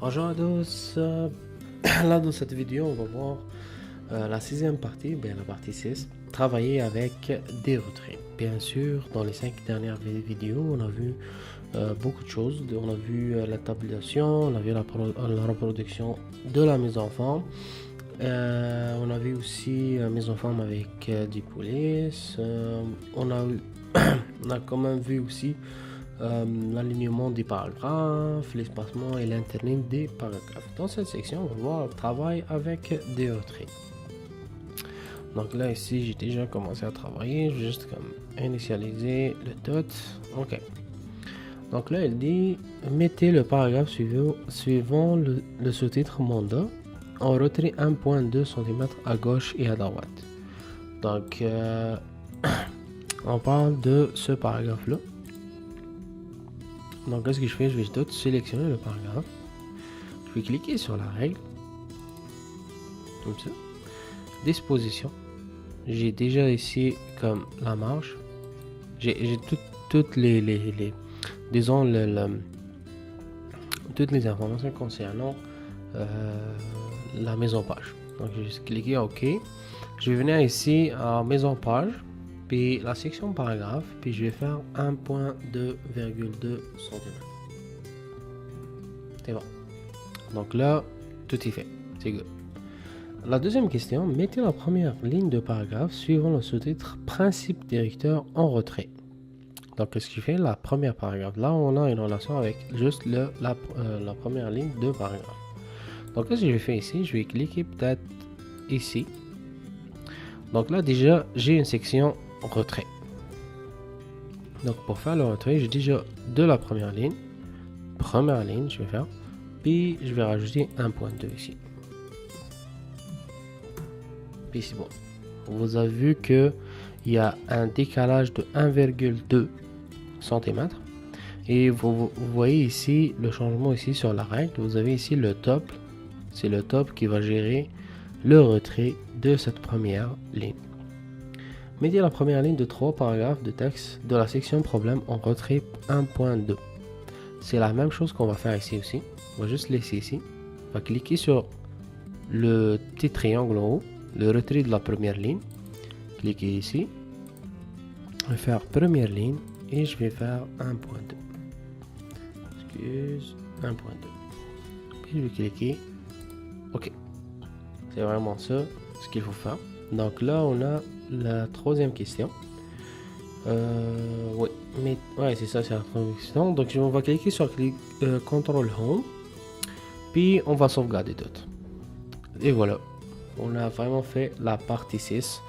Bonjour à tous. Là, dans cette vidéo, on va voir la sixième partie, bien la partie 6, travailler avec des retraits. Bien sûr, dans les 5 dernières vidéos, on a vu beaucoup de choses. On a vu la tabulation, on a vu la reproduction de la mise en forme. On a vu aussi mise en forme avec des polices. On a quand même vu aussi l'alignement des paragraphes, l'espacement et l'interligne des paragraphes. Dans cette section, on va voir le travail avec des retraits. Donc là, ici, j'ai déjà commencé à travailler. Je vais juste comme initialiser le dot. OK. Donc là, il dit mettez le paragraphe suivant le sous-titre mandat en retrait 1.2 cm à gauche et à droite. Donc, on parle de ce paragraphe-là. Donc, qu'est-ce que je fais? Je vais tout sélectionner le paragraphe. Je vais cliquer sur la règle. Comme ça. Disposition. J'ai déjà ici comme la marge. J'ai toutes les disons toutes les informations concernant la mise en page. Donc, je vais juste cliquer OK. Je vais venir ici à mise en page. Puis la section paragraphe, puis je vais faire 1.2,2 cm. C'est bon. Donc là, tout est fait. C'est good. La deuxième question, mettez la première ligne de paragraphe suivant le sous-titre principe directeur en retrait. Donc, qu'est-ce qu'il fait? La première paragraphe. Là, on a une relation avec juste la première ligne de paragraphe. Donc, qu'est-ce que je vais faire ici? Je vais cliquer peut-être ici. Donc là, déjà, j'ai une section retrait. Donc pour faire le retrait, j'ai déjà de la première ligne, je vais faire, puis je vais rajouter 1.2 ici. Puis c'est bon. Vous avez vu que il y a un décalage de 1,2 cm et vous voyez ici le changement ici sur la règle. Vous avez ici le top, c'est le top qui va gérer le retrait de cette première ligne. Mettez la première ligne de 3 paragraphes de texte de la section problème en retrait 1.2. C'est la même chose qu'on va faire ici aussi. On va juste laisser ici. On va cliquer sur le petit triangle en haut, le retrait de la première ligne. Cliquez ici. Je vais faire première ligne et je vais faire 1.2. Excuse, 1.2. Puis je vais cliquer OK. C'est vraiment ça ce qu'il faut faire. Donc là, on a la troisième question. Oui, mais ouais, c'est ça, c'est la troisième question. Donc on va cliquer sur CTRL Home, puis on va sauvegarder tout. Et voilà, on a vraiment fait la partie 6.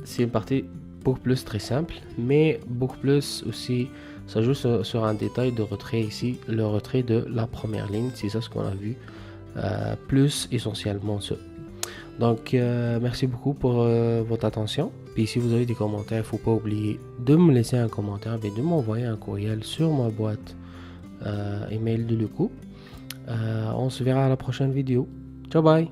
C'est une partie beaucoup plus très simple, mais beaucoup plus aussi, ça joue sur un détail de retrait ici, le retrait de la première ligne, c'est ça ce qu'on a vu, plus essentiellement ça. Donc, merci beaucoup pour votre attention. Puis, si vous avez des commentaires, il ne faut pas oublier de me laisser un commentaire et de m'envoyer un courriel sur ma boîte email de Luco. On se verra à la prochaine vidéo. Ciao, bye!